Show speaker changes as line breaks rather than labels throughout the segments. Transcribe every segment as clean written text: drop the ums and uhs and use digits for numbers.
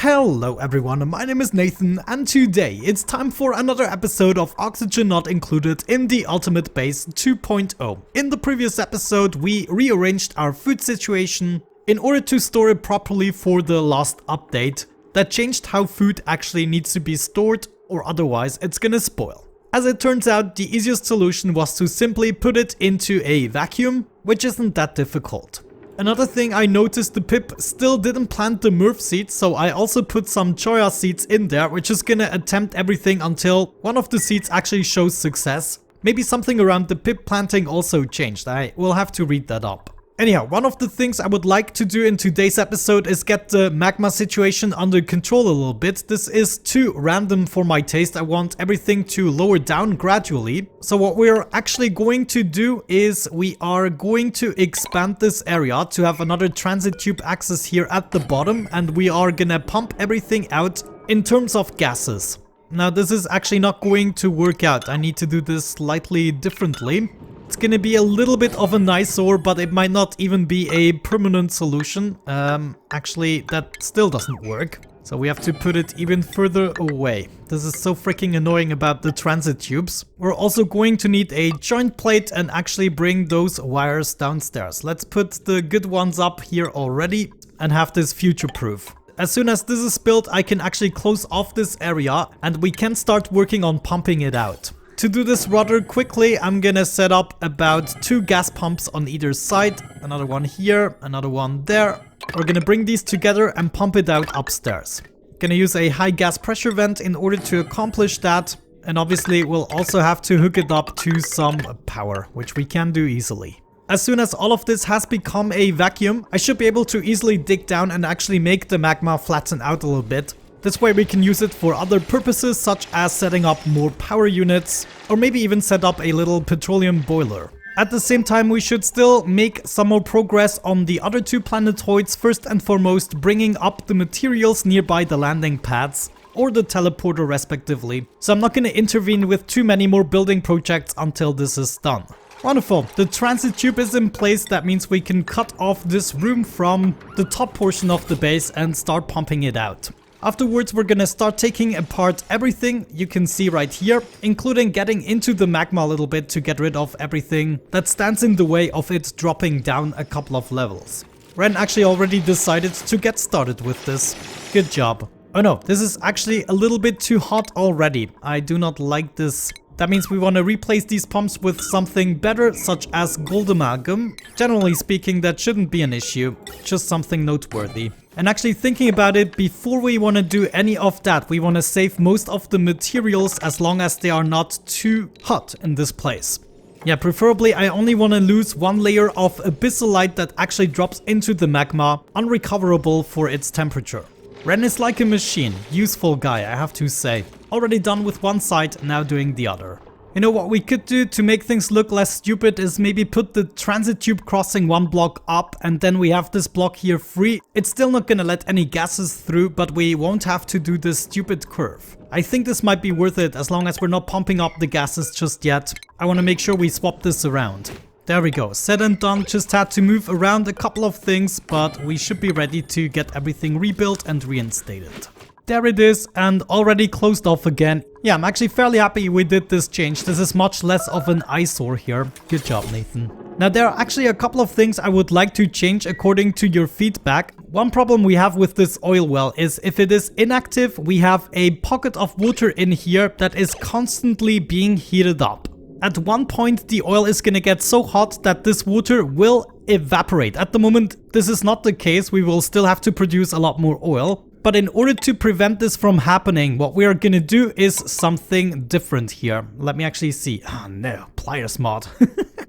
Hello everyone, my name is Nathan and today it's time for another episode of Oxygen Not Included in the Ultimate Base 2.0. In the previous episode we rearranged our food situation in order to store it properly for the last update that changed how food actually needs to be stored or otherwise it's gonna spoil. As it turns out, the easiest solution was to simply put it into a vacuum, which isn't that difficult. Another thing I noticed, the pip still didn't plant the Murph seeds, so I also put some choya seeds in there, which is gonna attempt everything until one of the seeds actually shows success. Maybe something around the pip planting also changed. I will have to read that up. Anyhow, one of the things I would like to do in today's episode is get the magma situation under control a little bit. This is too random for my taste. I want everything to lower down gradually. So what we're actually going to do is we are going to expand this area to have another transit tube access here at the bottom, and we are gonna pump everything out in terms of gases. Now this is actually not going to work out. I need to do this slightly differently. It's gonna be a little bit of an eyesore, but it might not even be a permanent solution. Actually, that still doesn't work. So we have to put it even further away. This is so freaking annoying about the transit tubes. We're also going to need a joint plate and actually bring those wires downstairs. Let's put the good ones up here already and have this future-proof. As soon as this is built, I can actually close off this area and we can start working on pumping it out. To do this rather quickly, I'm gonna set up about 2 gas pumps on either side. Another one here, another one there. We're gonna bring these together and pump it out upstairs. Gonna use a high gas pressure vent in order to accomplish that. And obviously we'll also have to hook it up to some power, which we can do easily. As soon as all of this has become a vacuum, I should be able to easily dig down and actually make the magma flatten out a little bit. This way we can use it for other purposes, such as setting up more power units, or maybe even set up a little petroleum boiler. At the same time, we should still make some more progress on the other 2 planetoids, first and foremost bringing up the materials nearby the landing pads, or the teleporter respectively. So I'm not going to intervene with too many more building projects until this is done. Wonderful, the transit tube is in place. That means we can cut off this room from the top portion of the base and start pumping it out. Afterwards, we're gonna start taking apart everything you can see right here, including getting into the magma a little bit to get rid of everything that stands in the way of it dropping down a couple of levels. Ren actually already decided to get started with this. Good job. Oh no, this is actually a little bit too hot already. I do not like this. That means we want to replace these pumps with something better, such as gold amalgam. Generally speaking, that shouldn't be an issue, just something noteworthy. And actually thinking about it, before we want to do any of that, we want to save most of the materials as long as they are not too hot in this place. Yeah, preferably I only want to lose 1 layer of abyssalite that actually drops into the magma, unrecoverable for its temperature. Ren is like a machine, useful guy, I have to say. Already done with one side, now doing the other. You know what we could do to make things look less stupid is maybe put the transit tube crossing 1 block up and then we have this block here free. It's still not gonna let any gases through, but we won't have to do this stupid curve. I think this might be worth it as long as we're not pumping up the gases just yet. I want to make sure we swap this around. There we go, said and done. Just had to move around a couple of things, but we should be ready to get everything rebuilt and reinstated. There it is, and already closed off again. Yeah, I'm actually fairly happy we did this change. This is much less of an eyesore here. Good job, Nathan. Now, there are actually a couple of things I would like to change according to your feedback. One problem we have with this oil well is if it is inactive, we have a pocket of water in here that is constantly being heated up. At one point, the oil is gonna get so hot that this water will evaporate. At the moment, this is not the case. We will still have to produce a lot more oil. But in order to prevent this from happening, what we are gonna do is something different here. Let me actually see. Oh no, pliers mod.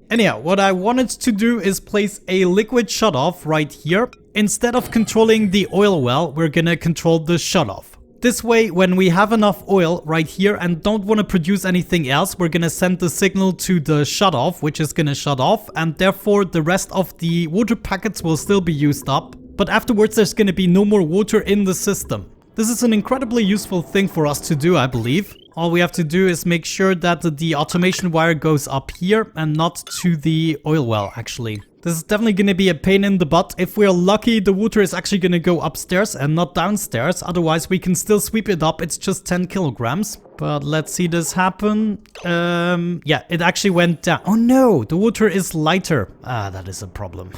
Anyhow, what I wanted to do is place a liquid shutoff right here. Instead of controlling the oil well, we're gonna control the shutoff. This way, when we have enough oil right here and don't want to produce anything else, we're gonna send the signal to the shutoff, which is gonna shut off, and therefore the rest of the water packets will still be used up. But afterwards there's gonna be no more water in the system. This is an incredibly useful thing for us to do, I believe. All we have to do is make sure that the automation wire goes up here and not to the oil well, actually. This is definitely going to be a pain in the butt. If we're lucky, the water is actually going to go upstairs and not downstairs. Otherwise, we can still sweep it up. It's just 10 kilograms. But let's see this happen. Yeah, it actually went down. Oh no, the water is lighter. Ah, that is a problem.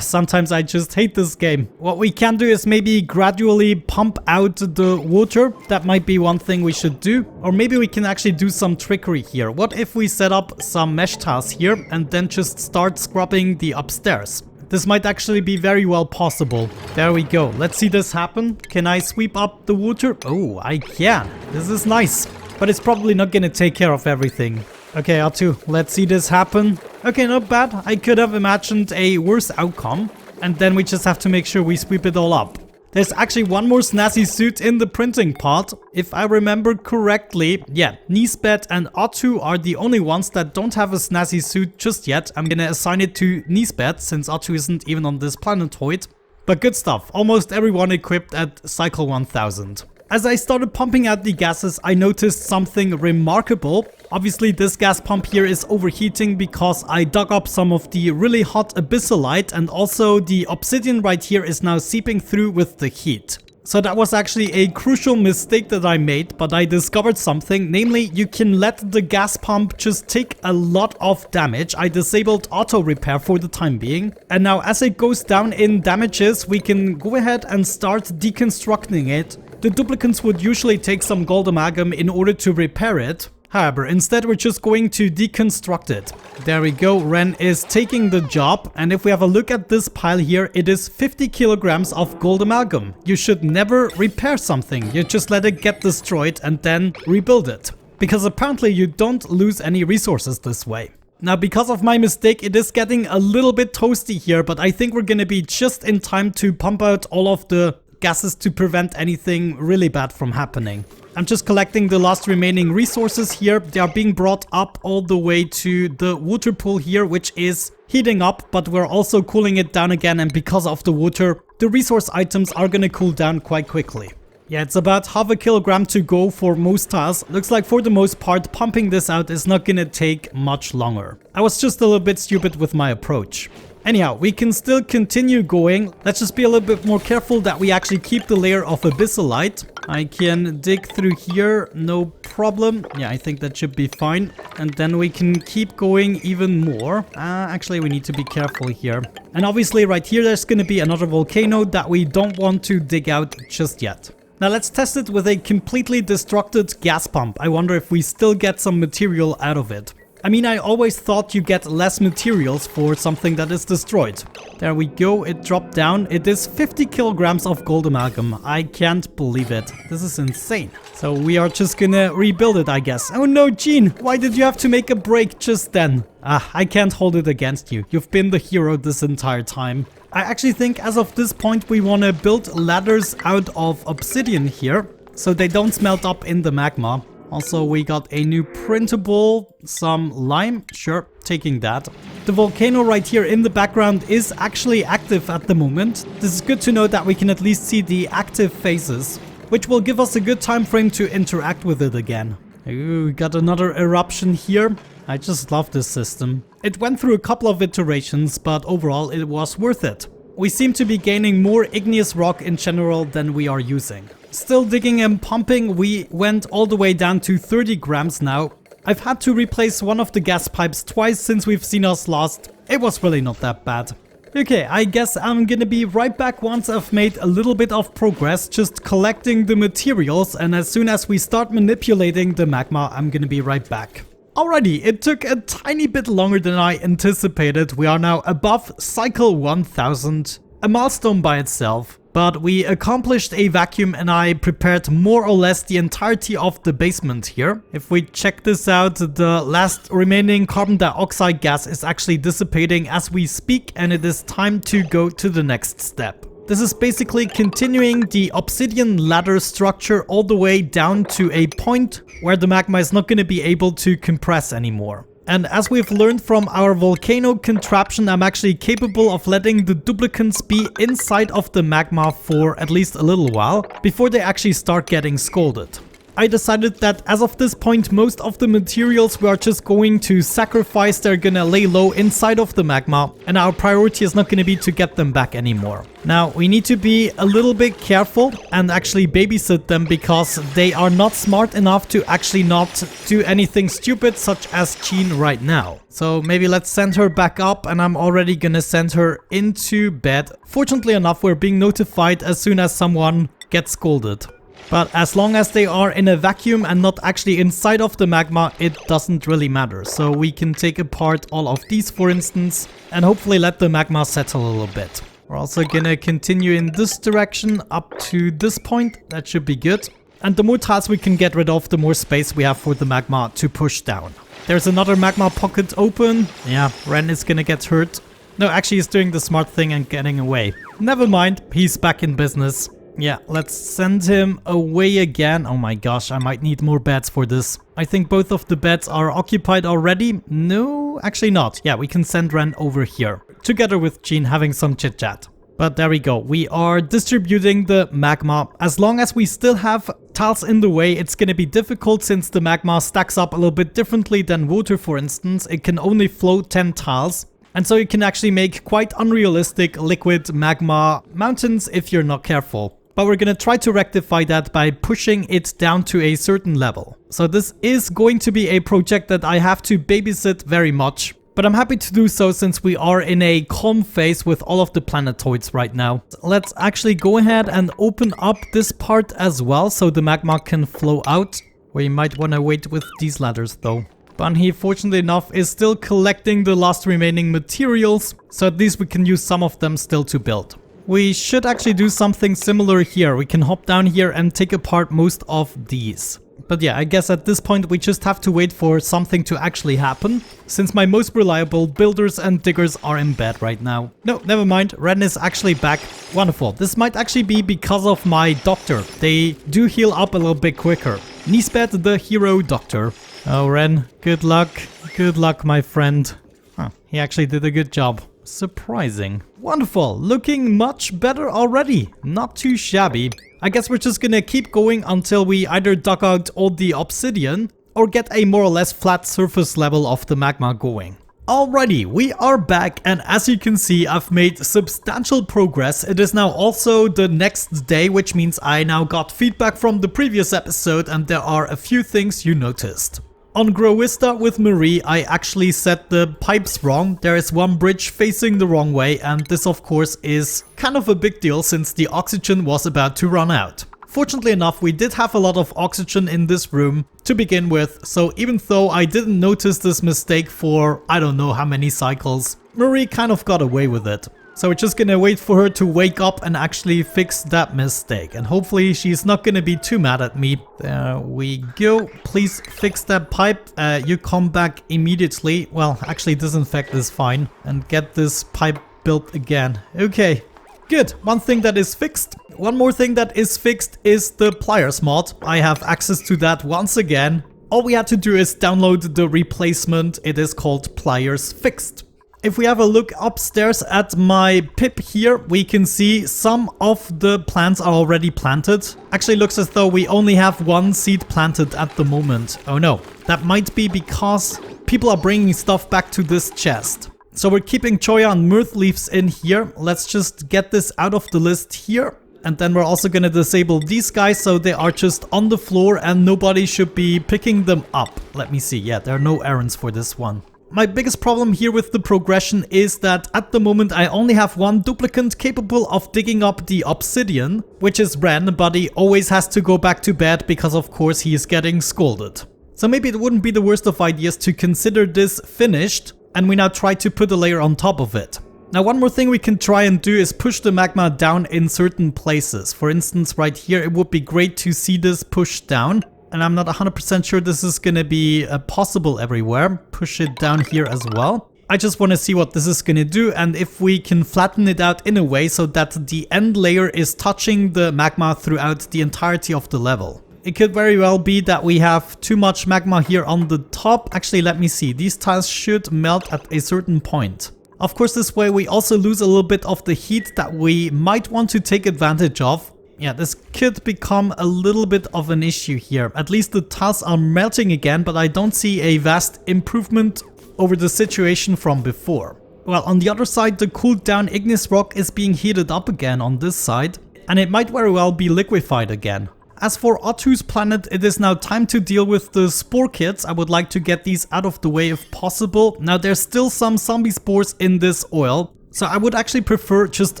Sometimes I just hate this game. What we can do is maybe gradually pump out the water. That might be one thing we should do. Or maybe we can actually do some trickery here. What if we set up some mesh tiles here and then just start scrubbing the upstairs? This might actually be very well possible. There we go. Let's see this happen. Can I sweep up the water? Oh, I can. This is nice. But it's probably not gonna take care of everything. Okay, R2, let's see this happen. Okay, not bad. I could have imagined a worse outcome. And then we just have to make sure we sweep it all up. There's actually one more snazzy suit in the printing part. If I remember correctly, yeah, Nisbet and R2 are the only ones that don't have a snazzy suit just yet. I'm gonna assign it to Nisbet since R2 isn't even on this planetoid. But good stuff. Almost everyone equipped at cycle 1000. As I started pumping out the gases, I noticed something remarkable. Obviously, this gas pump here is overheating because I dug up some of the really hot abyssalite, and also the obsidian right here is now seeping through with the heat. So that was actually a crucial mistake that I made, but I discovered something. Namely, you can let the gas pump just take a lot of damage. I disabled auto repair for the time being. And now as it goes down in damages, we can go ahead and start deconstructing it. The duplicants would usually take some gold amalgam in order to repair it. However, instead we're just going to deconstruct it. There we go, Ren is taking the job, and if we have a look at this pile here, it is 50 kilograms of gold amalgam. You should never repair something, you just let it get destroyed and then rebuild it. Because apparently you don't lose any resources this way. Now, because of my mistake, it is getting a little bit toasty here, but I think we're gonna be just in time to pump out all of the gases to prevent anything really bad from happening. I'm just collecting the last remaining resources here. They are being brought up all the way to the water pool here, which is heating up, but we're also cooling it down again, and because of the water, the resource items are gonna cool down quite quickly. Yeah, it's about half a kilogram to go for most tiles. Looks like for the most part, pumping this out is not gonna take much longer. I was just a little bit stupid with my approach. Anyhow, we can still continue going. Let's just be a little bit more careful that we actually keep the layer of abyssalite. I can dig through here, no problem. Yeah, I think that should be fine. And then we can keep going even more. Actually, we need to be careful here. And obviously right here, there's going to be another volcano that we don't want to dig out just yet. Now let's test it with a completely destructed gas pump. I wonder if we still get some material out of it. I mean, I always thought you get less materials for something that is destroyed. There we go, it dropped down. It is 50 kilograms of gold amalgam. I can't believe it. This is insane. So we are just gonna rebuild it, I guess. Oh no, Gene, why did you have to make a break just then? I can't hold it against you. You've been the hero this entire time. I actually think as of this point we want to build ladders out of obsidian here, so they don't smelt up in the magma. Also, we got a new printable, some lime. Sure, taking that. The volcano right here in the background is actually active at the moment. This is good to know that we can at least see the active phases, which will give us a good time frame to interact with it again. Ooh, we got another eruption here. I just love this system. It went through a couple of iterations, but overall it was worth it. We seem to be gaining more igneous rock in general than we are using. Still digging and pumping, we went all the way down to 30 grams now. I've had to replace one of the gas pipes twice since we've seen us last. It was really not that bad. Okay, I guess I'm gonna be right back once I've made a little bit of progress, just collecting the materials, and as soon as we start manipulating the magma, I'm gonna be right back. Alrighty, it took a tiny bit longer than I anticipated. We are now above cycle 1000, a milestone by itself. But we accomplished a vacuum and I prepared more or less the entirety of the basement here. If we check this out, the last remaining carbon dioxide gas is actually dissipating as we speak, and it is time to go to the next step. This is basically continuing the obsidian ladder structure all the way down to a point where the magma is not going to be able to compress anymore. And as we've learned from our volcano contraption, I'm actually capable of letting the duplicants be inside of the magma for at least a little while before they actually start getting scalded. I decided that as of this point, most of the materials we are just going to sacrifice. They're gonna lay low inside of the magma, and our priority is not gonna be to get them back anymore. Now, we need to be a little bit careful and actually babysit them, because they are not smart enough to actually not do anything stupid, such as Jean right now. So maybe let's send her back up, and I'm already gonna send her into bed. Fortunately enough, we're being notified as soon as someone gets scolded. But as long as they are in a vacuum and not actually inside of the magma, it doesn't really matter. So we can take apart all of these, for instance, and hopefully let the magma settle a little bit. We're also gonna continue in this direction up to this point. That should be good. And the more tiles we can get rid of, the more space we have for the magma to push down. There's another magma pocket open. Yeah, Ren is gonna get hurt. No, actually he's doing the smart thing and getting away. Never mind, he's back in business. Yeah, let's send him away again. Oh my gosh, I might need more beds for this. I think both of the beds are occupied already. No, actually not. Yeah, we can send Ren over here, together with Jean having some chit chat. But there we go. We are distributing the magma. As long as we still have tiles in the way, it's gonna be difficult, since the magma stacks up a little bit differently than water, for instance. It can only flow 10 tiles. And so you can actually make quite unrealistic liquid magma mountains if you're not careful. But we're gonna try to rectify that by pushing it down to a certain level. So this is going to be a project that I have to babysit very much. But I'm happy to do so, since we are in a calm phase with all of the planetoids right now. Let's actually go ahead and open up this part as well, so the magma can flow out. We might want to wait with these ladders though. Bunny, fortunately enough, is still collecting the last remaining materials, so at least we can use some of them still to build. We should actually do something similar here. We can hop down here and take apart most of these. But yeah, I guess at this point we just have to wait for something to actually happen, since my most reliable builders and diggers are in bed right now. No, never mind. Ren is actually back. Wonderful. This might actually be because of my doctor. They do heal up a little bit quicker. Nisbet, the hero doctor. Oh, Ren, good luck. Good luck, my friend. Huh, he actually did a good job. Surprising. Wonderful. Looking much better already. Not too shabby. I guess we're just gonna keep going until we either dug out all the obsidian or get a more or less flat surface level of the magma going. Alrighty, we are back, and as you can see, I've made substantial progress. It is now also the next day, which means I now got feedback from the previous episode, and there are a few things you noticed. On Growista with Marie, I actually set the pipes wrong. There is one bridge facing the wrong way, and this of course is kind of a big deal, since the oxygen was about to run out. Fortunately enough, we did have a lot of oxygen in this room to begin with, so even though I didn't notice this mistake for I don't know how many cycles, Marie kind of got away with it. So we're just gonna wait for her to wake up and actually fix that mistake. And hopefully she's not gonna be too mad at me. There we go. Please fix that pipe. You come back immediately. Well, actually disinfect is fine. And get this pipe built again. Okay, good. One thing that is fixed. One more thing that is fixed is the pliers mod. I have access to that once again. All we had to do is download the replacement. It is called Pliers Fixed. If we have a look upstairs at my pip here, we can see some of the plants are already planted. Actually looks as though we only have one seed planted at the moment. Oh no, that might be because people are bringing stuff back to this chest. So we're keeping choya and mirth leaves in here. Let's just get this out of the list here. And then we're also going to disable these guys, so they are just on the floor and nobody should be picking them up. Let me see. Yeah, there are no errands for this one. My biggest problem here with the progression is that at the moment I only have one duplicant capable of digging up the obsidian, which is Ren, but he always has to go back to bed because of course he is getting scolded. So maybe it wouldn't be the worst of ideas to consider this finished, and we now try to put a layer on top of it. Now one more thing we can try and do is push the magma down in certain places. For instance, right here it would be great to see this pushed down. And I'm not 100% sure this is gonna be possible everywhere. Push it down here as well. I just want to see what this is gonna do, and if we can flatten it out in a way so that the end layer is touching the magma throughout the entirety of the level. It could very well be that we have too much magma here on the top. Actually, let me see. These tiles should melt at a certain point. Of course, this way we also lose a little bit of the heat that we might want to take advantage of. Yeah, this could become a little bit of an issue here. At least the tiles are melting again, but I don't see a vast improvement over the situation from before. Well, on the other side, the cooled down igneous rock is being heated up again on this side, and it might very well be liquefied again. As for Otto's planet, it is now time to deal with the spore kits. I would like to get these out of the way if possible. Now, there's still some zombie spores in this oil, so I would actually prefer just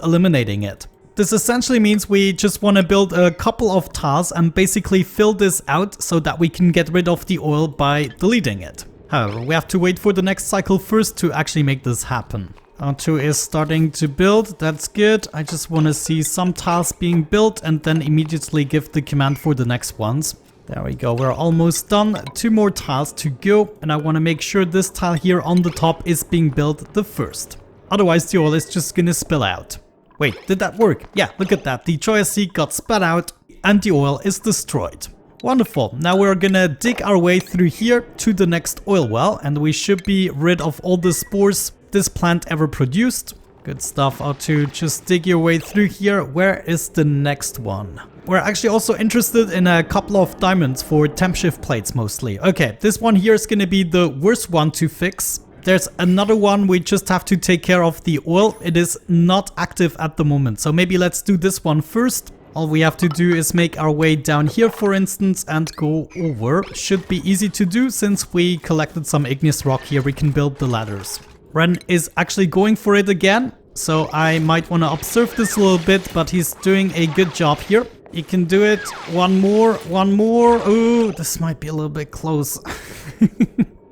eliminating it. This essentially means we just want to build a couple of tiles and basically fill this out so that we can get rid of the oil by deleting it. However, we have to wait for the next cycle first to actually make this happen. R2 is starting to build, that's good. I just want to see some tiles being built and then immediately give the command for the next ones. There we go, we're almost done. 2 more tiles to go, and I want to make sure this tile here on the top is being built the first. Otherwise the oil is just gonna spill out. Wait, did that work? Yeah, look at that. The choya seed got spat out and the oil is destroyed. Wonderful. Now we're gonna dig our way through here to the next oil well, and we should be rid of all the spores this plant ever produced. Good stuff, R2. Just dig your way through here. Where is the next one? We're actually also interested in a couple of diamonds for temp shift plates mostly. Okay, this one here is gonna be the worst one to fix. There's another one, we just have to take care of the oil. It is not active at the moment, so maybe let's do this one first. All we have to do is make our way down here, for instance, and go over. Should be easy to do since we collected some igneous rock here. We can build the ladders. Ren is actually going for it again, so I might want to observe this a little bit, but he's doing a good job here. He can do it. One more, one more. Ooh, this might be a little bit close.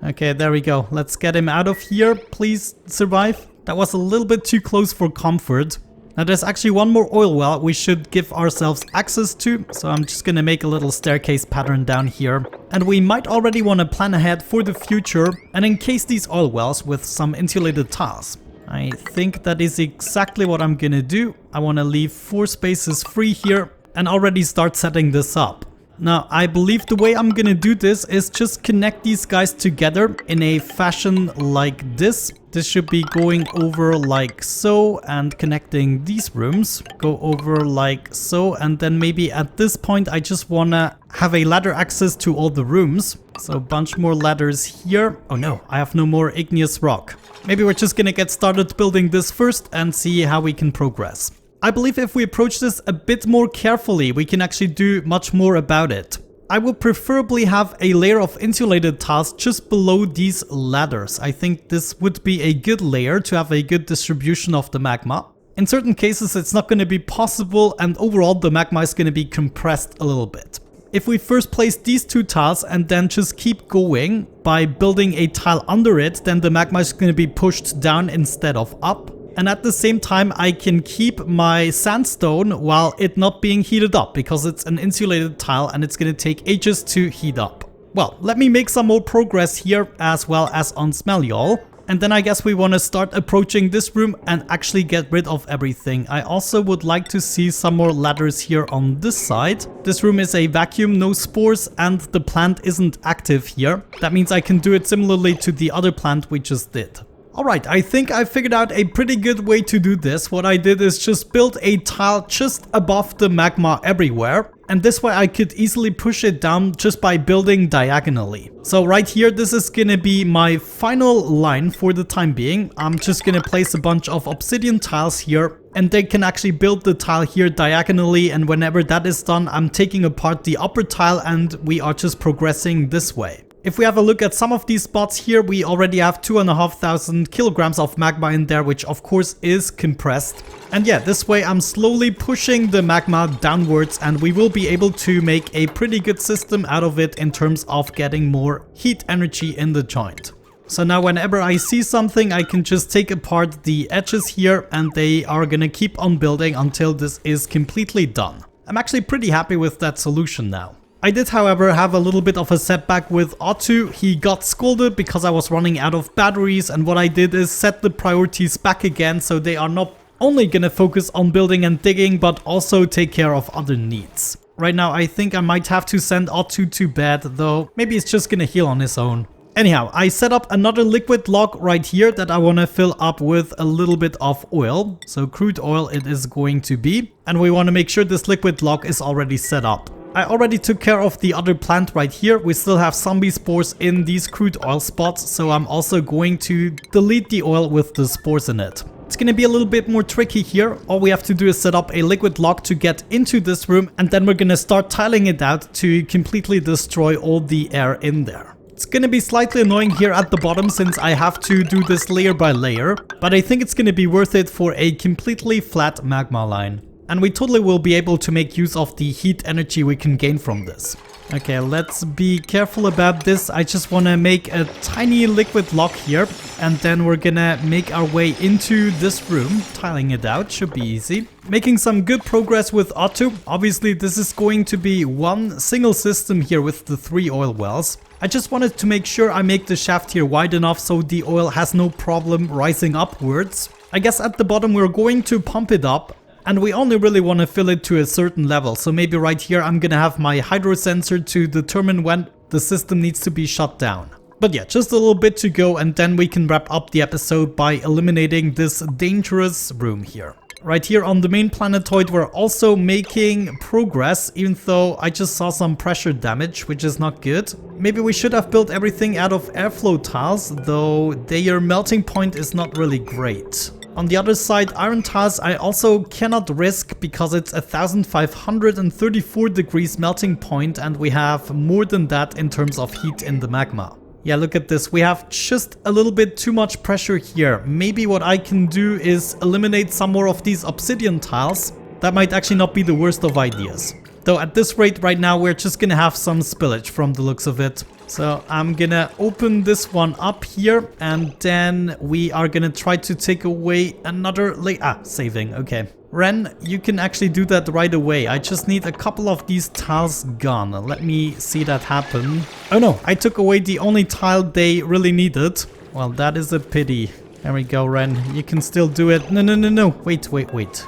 Okay, there we go. Let's get him out of here. Please survive. That was a little bit too close for comfort. Now there's actually one more oil well we should give ourselves access to. So I'm just gonna make a little staircase pattern down here. And we might already want to plan ahead for the future and encase these oil wells with some insulated tiles. I think that is exactly what I'm gonna do. I want to leave 4 spaces free here and already start setting this up. Now, I believe the way I'm gonna do this is just connect these guys together in a fashion like this. This should be going over like so and connecting these rooms. Go over like so, and then maybe at this point I just wanna have a ladder access to all the rooms. So a bunch more ladders here. Oh no, I have no more igneous rock. Maybe we're just gonna get started building this first and see how we can progress. I believe if we approach this a bit more carefully, we can actually do much more about it. I would preferably have a layer of insulated tiles just below these ladders. I think this would be a good layer to have a good distribution of the magma. In certain cases it's not going to be possible, and overall the magma is going to be compressed a little bit. If we first place these 2 tiles and then just keep going by building a tile under it, then the magma is going to be pushed down instead of up. And at the same time, I can keep my sandstone while it not being heated up because it's an insulated tile and it's going to take ages to heat up. Well, let me make some more progress here as well as on Smeliol. And then I guess we want to start approaching this room and actually get rid of everything. I also would like to see some more ladders here on this side. This room is a vacuum, no spores, and the plant isn't active here. That means I can do it similarly to the other plant we just did. Alright, I think I figured out a pretty good way to do this. What I did is just build a tile just above the magma everywhere. And this way I could easily push it down just by building diagonally. So right here, this is gonna be my final line for the time being. I'm just gonna place a bunch of obsidian tiles here. And they can actually build the tile here diagonally. And whenever that is done, I'm taking apart the upper tile and we are just progressing this way. If we have a look at some of these spots here, we already have 2,500 kilograms of magma in there, which of course is compressed. And yeah, this way I'm slowly pushing the magma downwards and we will be able to make a pretty good system out of it in terms of getting more heat energy in the joint. So now whenever I see something, I can just take apart the edges here and they are gonna keep on building until this is completely done. I'm actually pretty happy with that solution now. I did, however, have a little bit of a setback with Otto. He got scolded because I was running out of batteries, and what I did is set the priorities back again so they are not only gonna focus on building and digging but also take care of other needs. Right now I think I might have to send Otto to bed, though maybe it's just gonna heal on his own. Anyhow, I set up another liquid log right here that I want to fill up with a little bit of oil. So crude oil it is going to be. And we want to make sure this liquid log is already set up. I already took care of the other plant right here. We still have zombie spores in these crude oil spots. So I'm also going to delete the oil with the spores in it. It's going to be a little bit more tricky here. All we have to do is set up a liquid log to get into this room. And then we're going to start tiling it out to completely destroy all the air in there. It's gonna be slightly annoying here at the bottom since I have to do this layer by layer, but I think it's gonna be worth it for a completely flat magma line. And we totally will be able to make use of the heat energy we can gain from this. Okay, let's be careful about this. I just want to make a tiny liquid log here, and then we're gonna make our way into this room. Tiling it out should be easy. Making some good progress with Otto. Obviously, this is going to be one single system here with the 3 oil wells. I just wanted to make sure I make the shaft here wide enough so the oil has no problem rising upwards. I guess at the bottom we're going to pump it up. And we only really want to fill it to a certain level. So maybe right here I'm gonna have my hydro sensor to determine when the system needs to be shut down. But yeah, just a little bit to go and then we can wrap up the episode by eliminating this dangerous room here. Right here on the main planetoid we're also making progress, even though I just saw some pressure damage, which is not good. Maybe we should have built everything out of airflow tiles, though their melting point is not really great. On the other side, iron tiles I also cannot risk because it's 1534 degrees melting point and we have more than that in terms of heat in the magma. Yeah, look at this. We have just a little bit too much pressure here. Maybe what I can do is eliminate some more of these obsidian tiles. That might actually not be the worst of ideas. Though at this rate right now we're just gonna have some spillage from the looks of it. So I'm gonna open this one up here and then we are gonna try to take away another saving, okay. Ren, you can actually do that right away. I just need a couple of these tiles gone. Let me see that happen. Oh no, I took away the only tile they really needed. Well, that is a pity. There we go, Ren. You can still do it. No. Wait.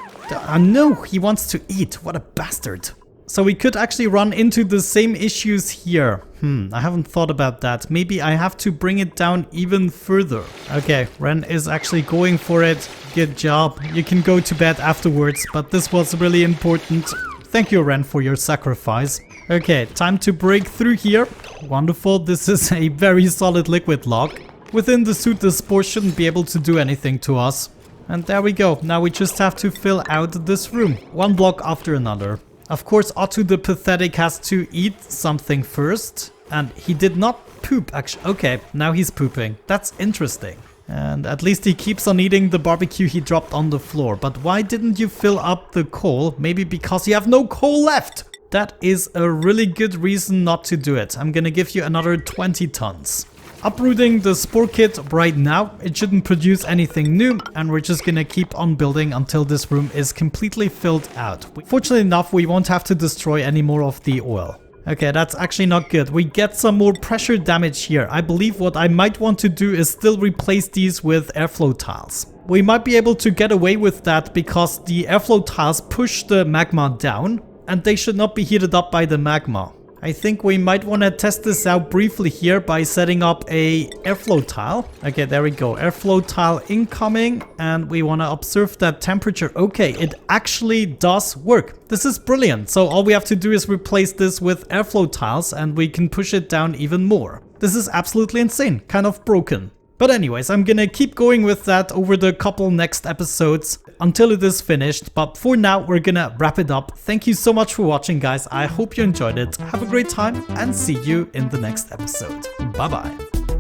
No, he wants to eat. What a bastard. So we could actually run into the same issues here. I haven't thought about that. Maybe I have to bring it down even further. Okay, Ren is actually going for it. Good job. You can go to bed afterwards, but this was really important. Thank you, Ren, for your sacrifice. Okay, time to break through here. Wonderful. This is a very solid liquid log. Within the suit, the spore shouldn't be able to do anything to us. And there we go. Now we just have to fill out this room. One block after another. Of course, Otto the Pathetic has to eat something first. And he did not poop, actually. Okay, now he's pooping. That's interesting. And at least he keeps on eating the barbecue he dropped on the floor. But why didn't you fill up the coal? Maybe because you have no coal left. That is a really good reason not to do it. I'm gonna give you another 20 tons. Uprooting the spore kit right now. It shouldn't produce anything new, and we're just gonna keep on building until this room is completely filled out. Fortunately enough, we won't have to destroy any more of the oil. Okay, that's actually not good. We get some more pressure damage here. I believe what I might want to do is still replace these with airflow tiles. We might be able to get away with that because the airflow tiles push the magma down, and they should not be heated up by the magma. I think we might want to test this out briefly here by setting up a airflow tile. Okay, there we go. Airflow tile incoming, and we want to observe that temperature. Okay, it actually does work. This is brilliant. So all we have to do is replace this with airflow tiles and we can push it down even more. This is absolutely insane. Kind of broken. But anyways, I'm gonna keep going with that over the couple next episodes until it is finished. But for now, we're gonna wrap it up. Thank you so much for watching, guys. I hope you enjoyed it. Have a great time and see you in the next episode. Bye bye.